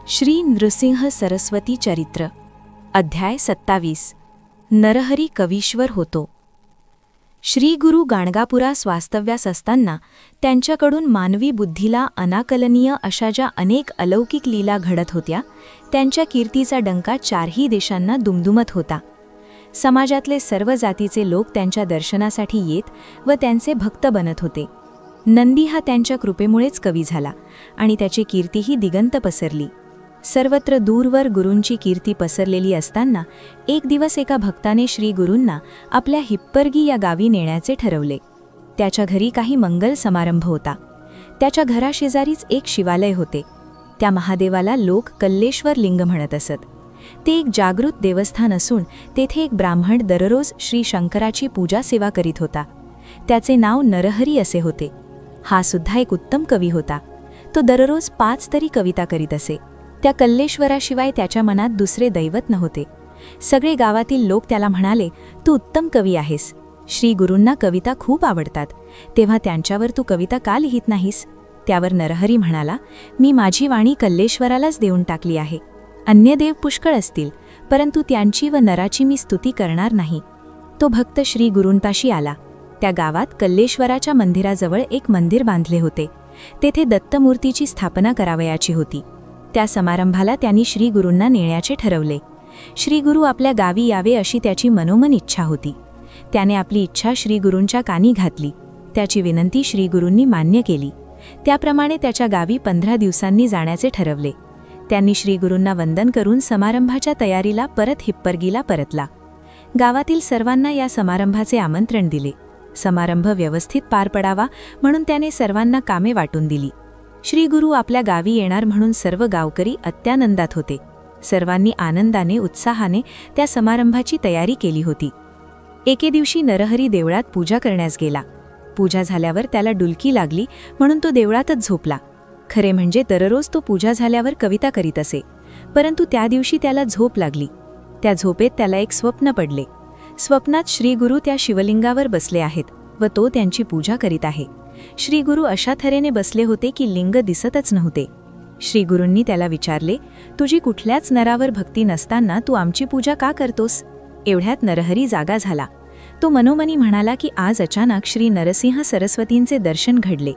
श्री नृसिंह सरस्वती चरित्र अध्याय 27 नरहरी कवीश्वर होतो. श्री गुरु गाणगापुरास वास्तव्यास असताना त्यांच्याकडून मानवी बुद्धीला अनाकलनीय अशा ज्या अनेक अलौकिक लीला घडत होत्या त्यांच्या कीर्तीचा डंका चारही देशांना दुमदुमत होता. समाजातले सर्व जातीचे लोक त्यांच्या दर्शनासाठी येत व त्यांचे भक्त बनत होते. नंदी हा त्यांच्या कृपेमुळेच कवी झाला आणि त्याची कीर्तीही दिगंत पसरली. सर्वत्र दूरवर गुरूंची कीर्ती पसरलेली असताना एक दिवस एका भक्ताने श्री गुरूंना आपल्या हिप्परगी या गावी नेण्याचे ठरवले. त्याच्या घरी काही मंगल समारंभ होता. त्याच्या घराशेजारीच एक शिवालय होते. त्या महादेवाला लोक कल्लेश्वर लिंग म्हणत असत. ते एक जागृत देवस्थान असून तेथे एक ब्राह्मण दररोज श्री शंकराची पूजा सेवा करीत होता. त्याचे नाव नरहरी असे होते. हा सुद्धा एक उत्तम कवी होता. तो दररोज 5 तरी कविता करीत असे. त्या कल्लेश्वराशिवाय त्याच्या मनात दुसरे दैवत नव्हते. सगळे गावातील लोक त्याला म्हणाले, तू उत्तम कवी आहेस. श्री गुरूंना कविता खूप आवडतात, तेव्हा त्यांच्यावर तू कविता का लिहित नाहीस? त्यावर नरहरी म्हणाला, मी माझी वाणी कल्लेश्वरालाच देऊन टाकली आहे. अन्य देव पुष्कळ असतील, परंतु त्यांची व नराची मी स्तुती करणार नाही. तो भक्त श्री गुरूंपाशी आला. त्या गावात कल्लेश्वराच्या मंदिराजवळ एक मंदिर बांधले होते. तेथे दत्तमूर्तीची स्थापना करावयाची होती. त्या समारंभाला त्यांनी श्री गुरूंना नेण्याचे ठरवले. श्री गुरु आपल्या गावी यावे अशी त्याची मनोमन इच्छा होती. त्याने आपली इच्छा श्री गुरूंच्या कानी घातली. त्याची विनंती श्री गुरूंनी मान्य केली. त्याप्रमाणे त्याच्या गावी 15 दिवसांनी जाण्याचे ठरवले. त्यांनी श्री गुरूंना वंदन करून समारंभाच्या तयारीला परत हिप्परगीला परतला. गावातील सर्वांना या समारंभाचे आमंत्रण दिले. समारंभ व्यवस्थित पार पडावा म्हणून त्याने सर्वांना कामे वाटून दिली. श्री गुरु आपल्या गावी येणार म्हणून सर्व गावकरी अत्यानंदात होते. सर्वांनी आनंदाने उत्साहाने त्या समारंभाची तयारी केली होती. एके दिवशी नरहरी देवळात पूजा करण्यास गेला. पूजा झाल्यावर त्याला डुलकी लागली म्हणून तो देवळातच झोपला. खरे म्हणजे दररोज तो पूजा झाल्यावर कविता करीत असे, परंतु त्या दिवशी त्याला झोप लागली. त्या झोपेत त्याला एक स्वप्न पडले. स्वप्नात श्री गुरु त्या शिवलिंगावर बसले आहेत व तो त्यांची पूजा करीत आहे. श्री गुरु अशा तऱ्हेने बसले होते की लिंग दिसतच नव्हते. श्री गुरूंनी त्याला विचारले, तुझी कुठल्याच नरावर भक्ती नसताना तू आमची पूजा का करतोस? एवढ्यात नरहरी जागा झाला. तो मनोमनी म्हणाला की आज अचानक श्री नरसिंह सरस्वतींचे दर्शन घडले.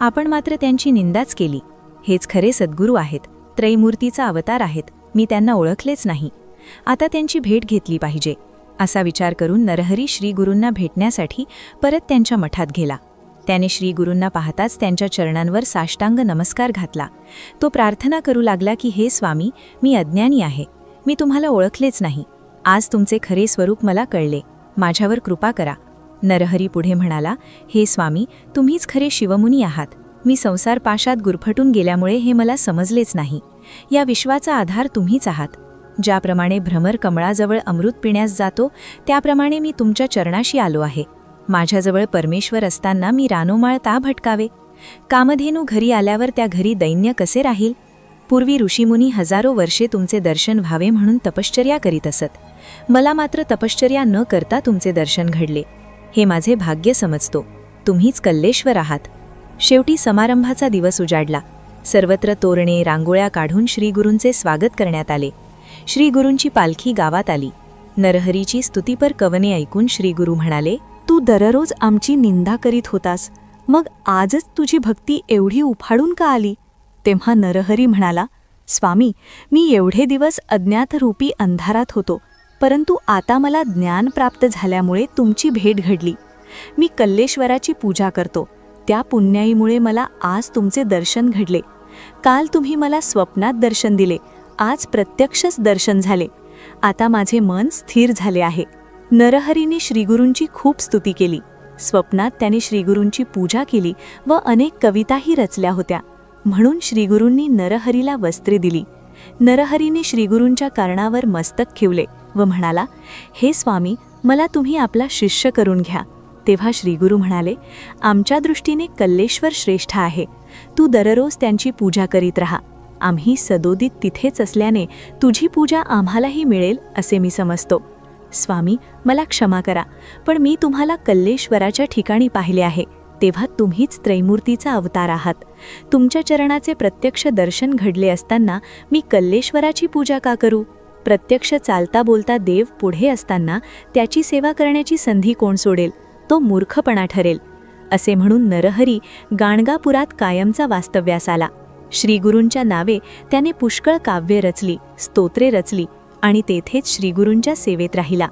आपण मात्र त्यांची निंदाच केली. हेच खरे सद्गुरू आहेत, त्रैमूर्तीचा अवतार आहेत. मी त्यांना ओळखलेच नाही. आता त्यांची भेट घेतली पाहिजे. असा विचार करून नरहरी श्री गुरूंना भेटण्यासाठी परत त्यांच्या मठात गेला. त्याने श्री गुरूंना पाहताच त्यांच्या चरणांवर साष्टांग नमस्कार घातला. तो प्रार्थना करू लागला की हे स्वामी, मी अज्ञानी आहे. मी तुम्हाला ओळखलेच नाही. आज तुमचे खरे स्वरूप मला कळले. माझ्यावर कृपा करा. नरहरी पुढे म्हणाला, हे स्वामी, तुम्हीच खरे शिवमुनी आहात. मी संसार पाशात गुरफटून गेल्यामुळे हे मला समजलेच नाही. या विश्वाचा आधार तुम्हीच आहात. ज्याप्रमाणे भ्रमर कमळाजवळ अमृत पिण्यास जातो त्याप्रमाणे मी तुमच्या चरणाशी आलो आहे. माझ्याजवळ परमेश्वर असताना मी रानोमाळ ता भटकावे? कामधेनू घरी आल्यावर त्या घरी दैन्य कसे राहील? पूर्वी ऋषीमुनी हजारो वर्षे तुमचे दर्शन व्हावे म्हणून तपश्चर्या करीत असत. मला मात्र तपश्चर्या न करता तुमचे दर्शन घडले. हे माझे भाग्य समजतो. तुम्हीच कल्लेश्वर आहात. शेवटी समारंभाचा दिवस उजाडला. सर्वत्र तोरणे रांगोळ्या काढून श्रीगुरूंचे स्वागत करण्यात आले. श्रीगुरूंची पालखी गावात आली. नरहरीची स्तुतीपर कवने ऐकून श्रीगुरू म्हणाले, तू दररोज आमची निंदा करीत होतास, मग आजच तुझी भक्ती एवढी उफाडून का आली? तेव्हा नरहरी म्हणाला, स्वामी, मी एवढे दिवस अज्ञातरूपी अंधारात होतो, परंतु आता मला ज्ञान प्राप्त झाल्यामुळे तुमची भेट घडली. मी कल्लेश्वराची पूजा करतो. त्या पुण्याईमुळे मला आज तुमचे दर्शन घडले. काल तुम्ही मला स्वप्नात दर्शन दिले, आज प्रत्यक्षच दर्शन झाले. आता माझे मन स्थिर झाले आहे. नरहरीने श्रीगुरूंची खूप स्तुती केली. स्वप्नात त्याने श्रीगुरूंची पूजा केली व अनेक कविताही रचल्या होत्या. म्हणून श्रीगुरूंनी नरहरीला वस्त्रे दिली. नरहरीने श्रीगुरूंच्या कर्णावर मस्तक ठेवले व म्हणाला, हे स्वामी, मला तुम्ही आपला शिष्य करून घ्या. तेव्हा श्रीगुरू म्हणाले, आमच्या दृष्टीने कल्लेश्वर श्रेष्ठ आहे. तू दररोज त्यांची पूजा करीत राहा. आम्ही सदोदित तिथेच असल्याने तुझी पूजा आम्हालाही मिळेल असे मी समजतो. स्वामी, मला क्षमा करा, पण मी तुम्हाला कल्लेश्वराच्या ठिकाणी पाहिले आहे. तेव्हा तुम्हीच त्रैमूर्तीचा अवतार आहात. तुमच्या चरणाचे प्रत्यक्ष दर्शन घडले असताना मी कल्लेश्वराची पूजा का करू? प्रत्यक्ष चालता बोलता देव पुढे असताना त्याची सेवा करण्याची संधी कोण सोडेल? तो मूर्खपणा ठरेल. असे म्हणून नरहरी गाणगापुरात कायमचा वास्तव्यास आला. श्रीगुरूंच्या नावे त्याने पुष्कळ काव्ये रचली, स्तोत्रे रचली आणि तेथेच श्रीगुरूंच्या सेवेत राहिला.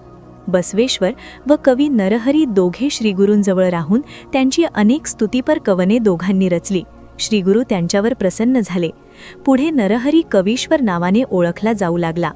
बसवेश्वर व कवी नरहरी दोघे श्रीगुरूंजवळ राहून त्यांची अनेक स्तुतिपर कवने दोघांनी रचली. श्रीगुरू त्यांच्यावर प्रसन्न झाले. पुढे नरहरी कवीश्वर नावाने ओळखला जाऊ लागला.